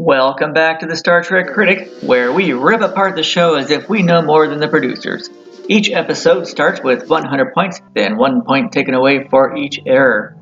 Welcome back to the Star Trek Critic, where we rip apart the show as if we know more than the producers. Each episode starts with 100 points, then 1 point taken away for each error.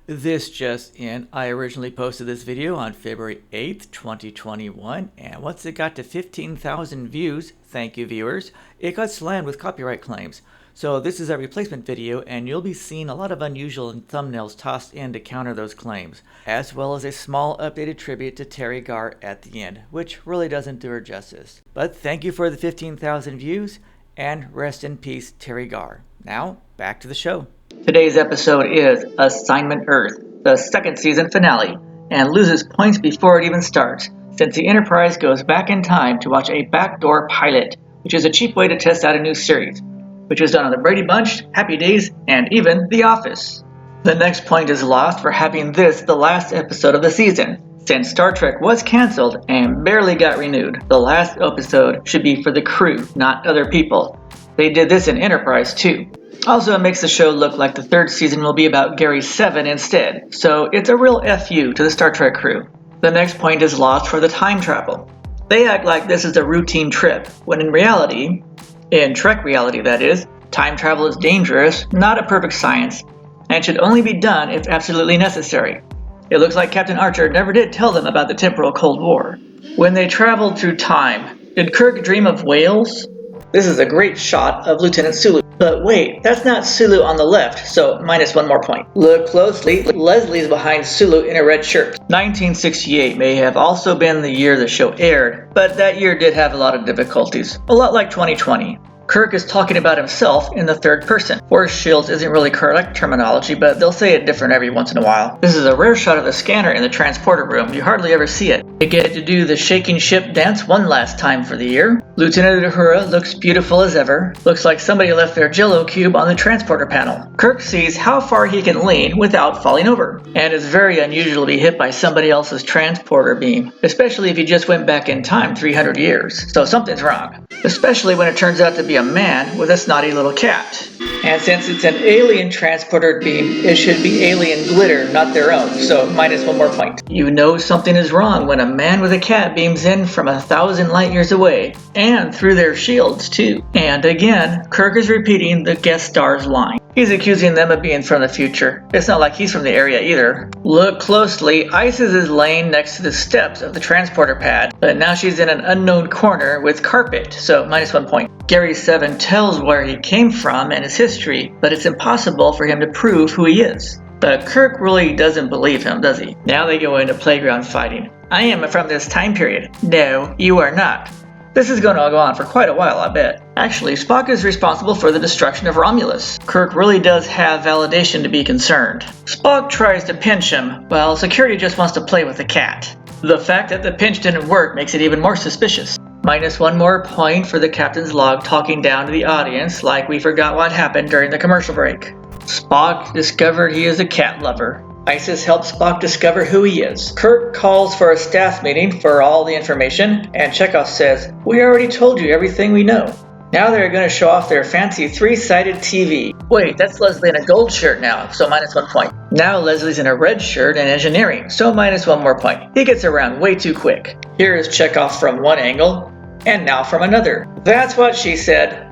This just in, I originally posted this video on February 8th, 2021, and once it got to 15,000 views, thank you viewers, it got slammed with copyright claims. So this is a replacement video, and you'll be seeing a lot of unusual thumbnails tossed in to counter those claims, as well as a small updated tribute to Teri Garr at the end, which really doesn't do her justice. But thank you for the 15,000 views, and rest in peace, Teri Garr. Now, back to the show. Today's episode is Assignment Earth, the second season finale, and loses points before it even starts, since the Enterprise goes back in time to watch a backdoor pilot, which is a cheap way to test out a new series, which was done on the Brady Bunch, Happy Days, and even The Office. The next point is lost for having this the last episode of the season. Since Star Trek was cancelled and barely got renewed, the last episode should be for the crew, not other people. They did this in Enterprise too. Also, it makes the show look like the third season will be about Gary 7 instead, so it's a real FU to the Star Trek crew. The next point is lost for the time travel. They act like this is a routine trip, when in reality, in Trek reality that is, time travel is dangerous, not a perfect science, and should only be done if absolutely necessary. It looks like Captain Archer never did tell them about the temporal Cold War. When they traveled through time, did Kirk dream of whales? This is a great shot of Lieutenant Sulu. But wait, that's not Sulu on the left, so minus 1 more point. Look closely, Leslie's behind Sulu in a red shirt. 1968 may have also been the year the show aired, but that year did have a lot of difficulties. A lot like 2020. Kirk is talking about himself in the third person. Force shields isn't really correct terminology, but they'll say it different every once in a while. This is a rare shot of the scanner in the transporter room. You hardly ever see it. They get to do the shaking ship dance one last time for the year. Lieutenant Uhura looks beautiful as ever. Looks like somebody left their Jell-O cube on the transporter panel. Kirk sees how far he can lean without falling over, and it's very unusual to be hit by somebody else's transporter beam, especially if you just went back in time 300 years. So something's wrong. Especially when it turns out to be a man with a snotty little cat. And since it's an alien transporter beam, it should be alien glitter, not their own, so minus 1 more point. You know something is wrong when a man with a cat beams in from 1,000 light years away, and through their shields too. And again, Kirk is repeating the guest star's line. He's accusing them of being from the future. It's not like he's from the area either. Look closely, Isis is laying next to the steps of the transporter pad, but now she's in an unknown corner with carpet, so minus 1 point. Gary 7 tells where he came from and his history, but it's impossible for him to prove who he is. But Kirk really doesn't believe him, does he? Now they go into playground fighting. I am from this time period. No, you are not. This is going to go on for quite a while, I bet. Actually, Spock is responsible for the destruction of Romulus. Kirk really does have validation to be concerned. Spock tries to pinch him, while security just wants to play with the cat. The fact that the pinch didn't work makes it even more suspicious. Minus 1 more point for the captain's log talking down to the audience like we forgot what happened during the commercial break. Spock discovered he is a cat lover. Isis helps Spock discover who he is. Kirk calls for a staff meeting for all the information, and Chekhov says, "We already told you everything we know." Now they're going to show off their fancy 3-sided TV. Wait, that's Leslie in a gold shirt now, so minus 1 point. Now Leslie's in a red shirt in engineering, so minus 1 more point. He gets around way too quick. Here is Chekhov from one angle, and now from another. That's what she said.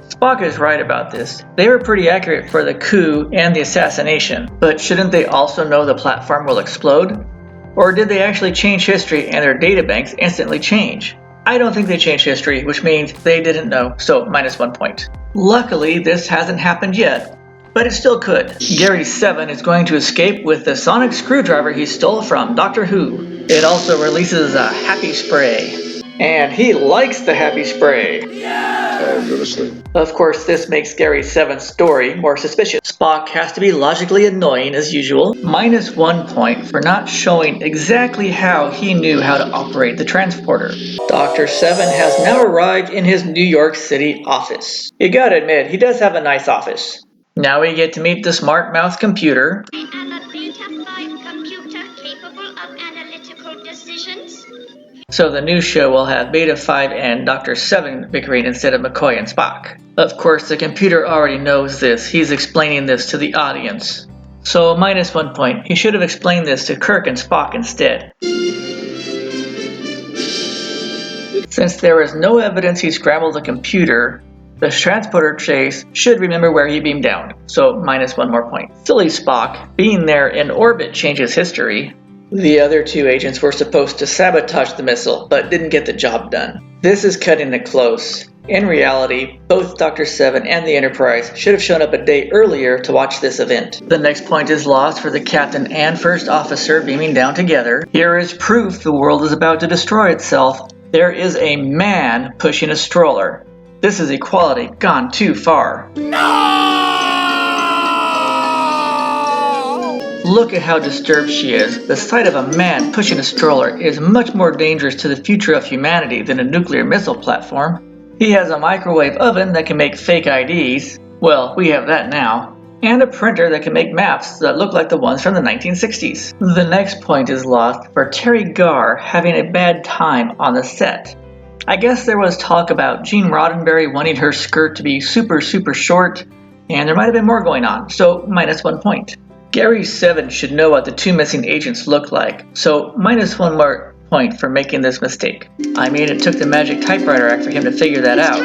Spock is right about this. They were pretty accurate for the coup and the assassination, but shouldn't they also know the platform will explode? Or did they actually change history and their databanks instantly change? I don't think they changed history, which means they didn't know, so minus 1 point. Luckily, this hasn't happened yet, but it still could. Gary 7 is going to escape with the sonic screwdriver he stole from Doctor Who. It also releases a happy spray. And he likes the happy spray. Fabulously. Of course, this makes Gary 7's story more suspicious. Spock has to be logically annoying as usual. Minus 1 point for not showing exactly how he knew how to operate the transporter. Dr. 7 has now arrived in his New York City office. You gotta admit, he does have a nice office. Now we get to meet the smart mouth computer. I am a beta-5 computer capable of analytical decisions. So the new show will have Beta 5 and Dr. 7 bickering instead of McCoy and Spock. Of course, the computer already knows this. He's explaining this to the audience. So minus 1 point. He should have explained this to Kirk and Spock instead. Since there is no evidence he scrambled the computer, the transporter chase should remember where he beamed down, so minus 1 more point. Silly Spock, being there in orbit changes history. The other 2 agents were supposed to sabotage the missile, but didn't get the job done. This is cutting it close. In reality, both Dr. Seven and the Enterprise should have shown up a day earlier to watch this event. The next point is lost for the captain and first officer beaming down together. Here is proof the world is about to destroy itself. There is a man pushing a stroller. This is equality gone too far. Look at how disturbed she is. The sight of a man pushing a stroller is much more dangerous to the future of humanity than a nuclear missile platform. He has a microwave oven that can make fake IDs, well, we have that now, and a printer that can make maps that look like the ones from the 1960s. The next point is lost for Teri Garr having a bad time on the set. I guess there was talk about Gene Roddenberry wanting her skirt to be super short, and there might have been more going on, so minus 1 point. Gary 7 should know what the 2 missing agents look like, so minus 1 more point for making this mistake. I mean, it took the Magic Typewriter Act for him to figure that out.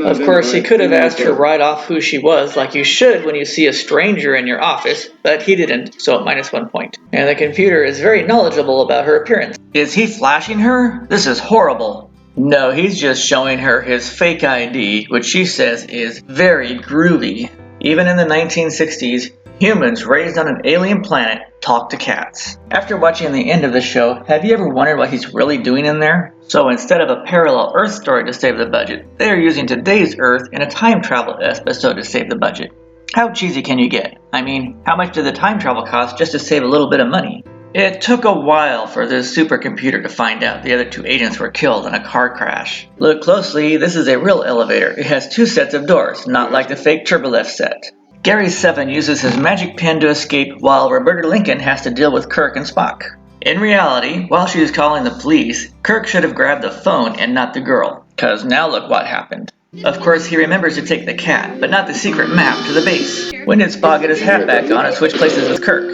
Of course, he could have asked her right off who she was, like you should when you see a stranger in your office, but he didn't, so minus 1 point. And the computer is very knowledgeable about her appearance. Is he flashing her? This is horrible. No, he's just showing her his fake ID, which she says is very groovy. Even in the 1960s, humans raised on an alien planet talk to cats. After watching the end of the show, have you ever wondered what he's really doing in there? So instead of a parallel Earth story to save the budget, they are using today's Earth in a time travel episode to save the budget. How cheesy can you get? I mean, how much did the time travel cost just to save a little bit of money? It took a while for this supercomputer to find out the other 2 agents were killed in a car crash. Look closely, this is a real elevator. It has 2 sets of doors, not like the fake Turbolift set. Gary 7 uses his magic pen to escape while Roberta Lincoln has to deal with Kirk and Spock. In reality, while she was calling the police, Kirk should have grabbed the phone and not the girl, cause now look what happened. Of course, he remembers to take the cat, but not the secret map to the base. When did Spock get his hat back on and switch places with Kirk?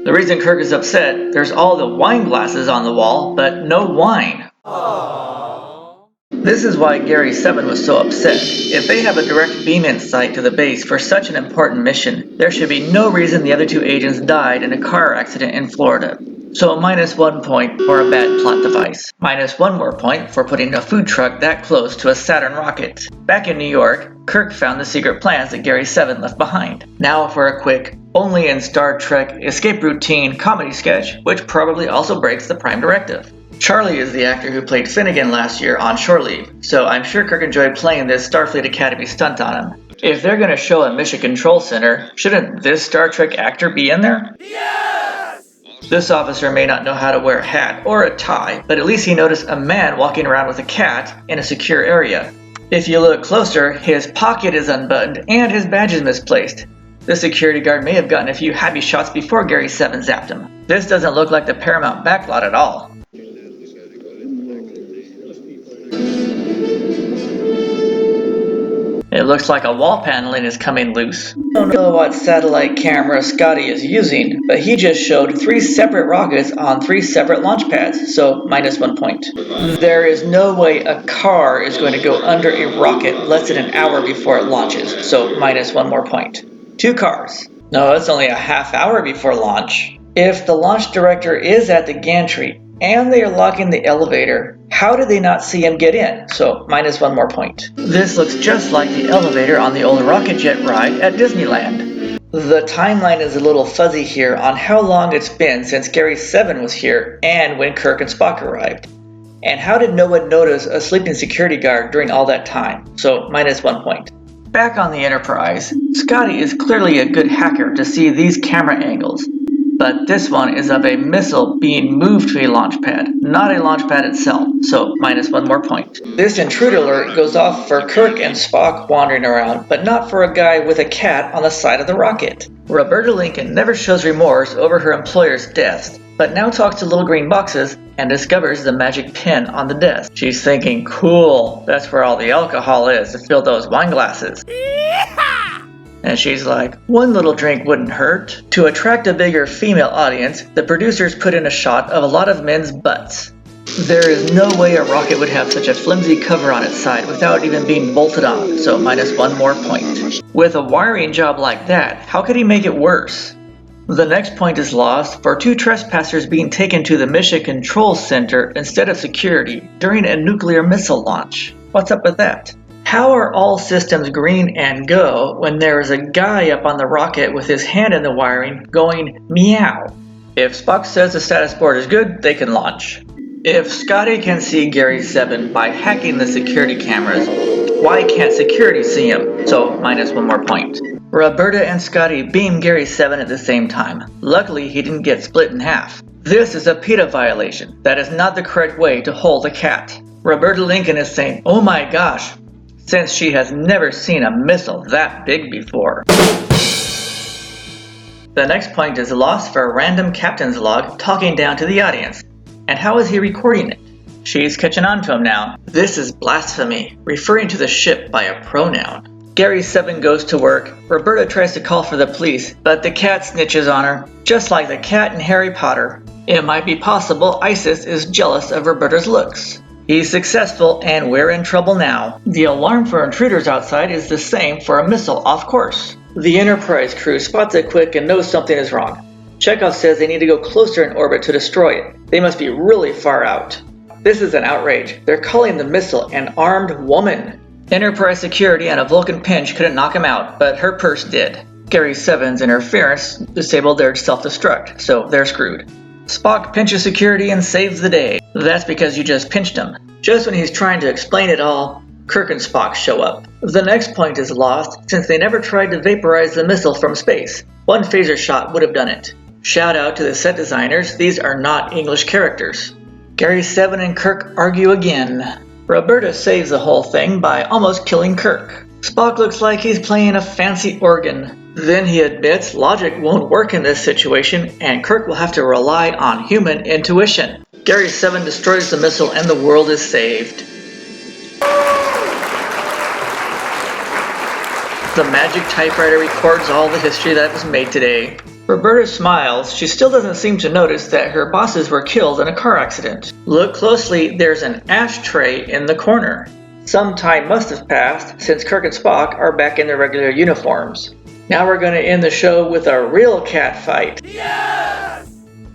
The reason Kirk is upset, there's all the wine glasses on the wall, but no wine. This is why Gary 7 was so upset. If they have a direct beam-in site to the base for such an important mission, there should be no reason the other 2 agents died in a car accident in Florida. So minus 1 point for a bad plot device. Minus 1 more point for putting a food truck that close to a Saturn rocket. Back in New York, Kirk found the secret plans that Gary 7 left behind. Now for a quick, only in Star Trek escape routine comedy sketch, which probably also breaks the Prime Directive. Charlie is the actor who played Finnegan last year on Shore Leave, so I'm sure Kirk enjoyed playing this Starfleet Academy stunt on him. If they're gonna show a Mission Control Center, shouldn't this Star Trek actor be in there? Yes! This officer may not know how to wear a hat or a tie, but at least he noticed a man walking around with a cat in a secure area. If you look closer, his pocket is unbuttoned and his badge is misplaced. The security guard may have gotten a few happy shots before Gary 7 zapped him. This doesn't look like the Paramount backlot at all. It looks like a wall paneling is coming loose. I don't know what satellite camera Scotty is using, but he just showed 3 separate rockets on 3 separate launch pads, so minus 1 point. There is no way a car is going to go under a rocket less than an hour before it launches, so minus 1 more point. 2 cars. No, it's only a half hour before launch. If the launch director is at the gantry and they are locking the elevator, how did they not see him get in? So minus 1 more point. This looks just like the elevator on the old rocket jet ride at Disneyland. The timeline is a little fuzzy here on how long it's been since Gary 7 was here and when Kirk and Spock arrived. And how did no one notice a sleeping security guard during all that time? So minus 1 point. Back on the Enterprise, Scotty is clearly a good hacker to see these camera angles. But this one is of a missile being moved to a launch pad, not a launch pad itself, so minus 1 more point. This intruder alert goes off for Kirk and Spock wandering around, but not for a guy with a cat on the side of the rocket. Roberta Lincoln never shows remorse over her employer's deaths, but now talks to little green boxes and discovers the magic pen on the desk. She's thinking, cool, that's where all the alcohol is to fill those wine glasses. And she's like, 1 little drink wouldn't hurt. To attract a bigger female audience, the producers put in a shot of a lot of men's butts. There is no way a rocket would have such a flimsy cover on its side without even being bolted on, so minus 1 more point. With a wiring job like that, how could he make it worse? The next point is lost for 2 trespassers being taken to the Mission Control Center instead of security during a nuclear missile launch. What's up with that? How are all systems green and go when there is a guy up on the rocket with his hand in the wiring going meow? If Spock says the status board is good, they can launch. If Scotty can see Gary 7 by hacking the security cameras, why can't security see him? So minus 1 more point. Roberta and Scotty beam Gary 7 at the same time. Luckily, he didn't get split in half. This is a PETA violation. That is not the correct way to hold a cat. Roberta Lincoln is saying, oh my gosh, since she has never seen a missile that big before. The next point is lost for a random captain's log talking down to the audience. And how is he recording it? She's catching on to him now. This is blasphemy, referring to the ship by a pronoun. Gary 7 goes to work. Roberta tries to call for the police, but the cat snitches on her, just like the cat in Harry Potter. It might be possible Isis is jealous of Roberta's looks. He's successful and we're in trouble now. The alarm for intruders outside is the same for a missile off course. The Enterprise crew spots it quick and knows something is wrong. Chekhov says they need to go closer in orbit to destroy it. They must be really far out. This is an outrage. They're calling the missile an armed woman. Enterprise security and a Vulcan pinch couldn't knock him out, but her purse did. Gary 7's interference disabled their self-destruct, so they're screwed. Spock pinches security and saves the day. That's because you just pinched him. Just when he's trying to explain it all, Kirk and Spock show up. The next point is lost since they never tried to vaporize the missile from space. One phaser shot would have done it. Shout out to the set designers, these are not English characters. Gary 7 and Kirk argue again. Roberta saves the whole thing by almost killing Kirk. Spock looks like he's playing a fancy organ. Then he admits logic won't work in this situation and Kirk will have to rely on human intuition. Gary 7 destroys the missile and the world is saved. The magic typewriter records all the history that was made today. Roberta smiles. She still doesn't seem to notice that her bosses were killed in a car accident. Look closely, there's an ashtray in the corner. Some time must have passed since Kirk and Spock are back in their regular uniforms. Now we're going to end the show with a real cat fight. Yes!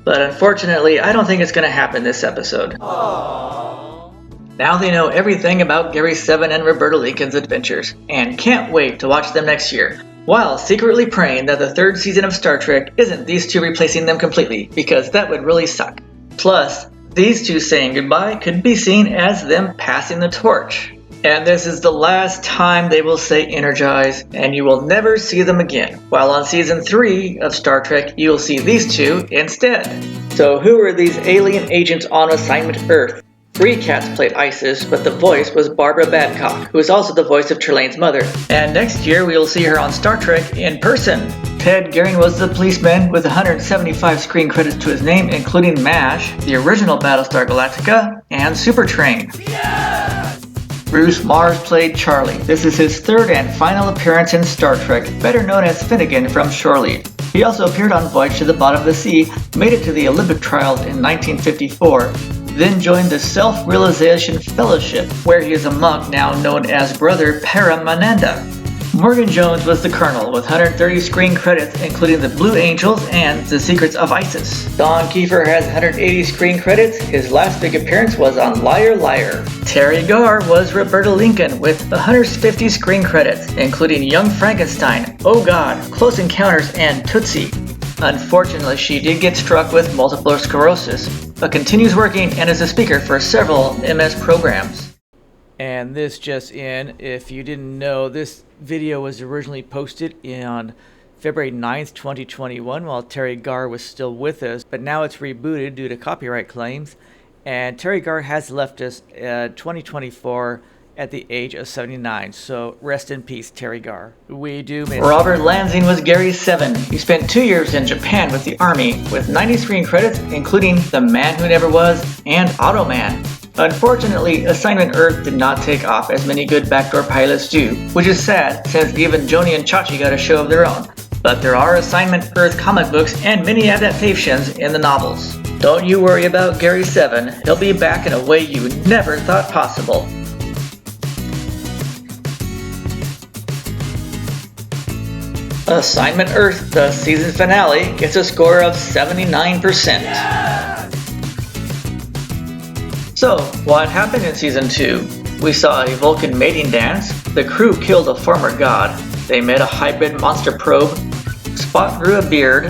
But unfortunately, I don't think it's going to happen this episode. Aww. Now they know everything about Gary 7 and Roberta Lincoln's adventures, and can't wait to watch them next year, while secretly praying that the 3rd season of Star Trek isn't these two replacing them completely, because that would really suck. Plus, these two saying goodbye could be seen as them passing the torch. And this is the last time they will say Energize, and you will never see them again. While on Season 3 of Star Trek, you will see these two instead. So who are these alien agents on assignment Earth? 3 cats played Isis, but the voice was Barbara Babcock, who is also the voice of Trelane's mother. And next year we will see her on Star Trek in person. Ted Gehring was the policeman with 175 screen credits to his name, including MASH, the original Battlestar Galactica, and Supertrain. Yes! Bruce Mars played Charlie. This is his 3rd and final appearance in Star Trek, better known as Finnegan from Shore Leave. He also appeared on Voyage to the Bottom of the Sea, made it to the Olympic trials in 1954, then joined the Self-Realization Fellowship, where he is a monk now known as Brother Paramananda. Morgan Jones was the Colonel with 130 screen credits, including The Blue Angels and The Secrets of Isis. Don Kiefer has 180 screen credits. His last big appearance was on Liar Liar. Teri Garr was Roberta Lincoln with 150 screen credits, including Young Frankenstein, Oh God, Close Encounters, and Tootsie. Unfortunately, she did get struck with multiple sclerosis, but continues working and is a speaker for several MS programs. And this just in, if you didn't know, this video was originally posted on February 9th, 2021, while Teri Garr was still with us, but now it's rebooted due to copyright claims, and Teri Garr has left us 2024 at the age of 79, so rest in peace, Teri Garr. We do miss Robert Lansing was Gary 7. He spent 2 years in Japan with the Army, with 90 screen credits, including The Man Who Never Was and Automan. Unfortunately, Assignment Earth did not take off as many good backdoor pilots do, which is sad since even Joni and Chachi got a show of their own. But there are Assignment Earth comic books and many adaptations in the novels. Don't you worry about Gary 7, he'll be back in a way you never thought possible. Assignment Earth, the season finale, gets a score of 79%. So, what happened in Season 2? We saw a Vulcan mating dance, the crew killed a former god, they met a hybrid monster probe, Spock grew a beard,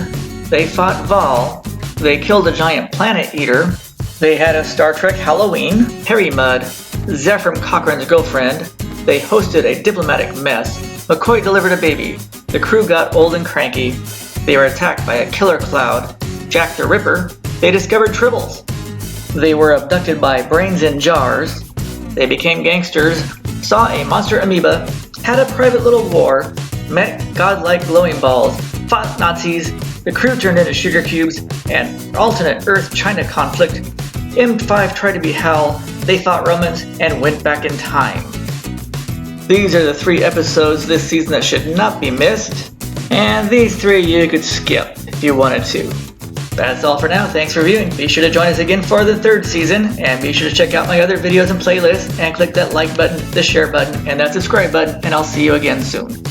they fought Val, they killed a giant planet eater, they had a Star Trek Halloween, Harry Mudd, Zephram Cochrane's girlfriend, they hosted a diplomatic mess, McCoy delivered a baby, the crew got old and cranky, they were attacked by a killer cloud, Jack the Ripper, they discovered tribbles, they were abducted by brains in jars, they became gangsters, saw a monster amoeba, had a private little war, met godlike glowing balls, fought Nazis, the crew turned into sugar cubes, and alternate Earth-China conflict, M5 tried to be Hal, they fought Romans, and went back in time. These are the 3 episodes this season that should not be missed, and these 3 you could skip if you wanted to. That's all for now, thanks for viewing. Be sure to join us again for the 3rd season, and be sure to check out my other videos and playlists, and click that like button, the share button, and that subscribe button, and I'll see you again soon.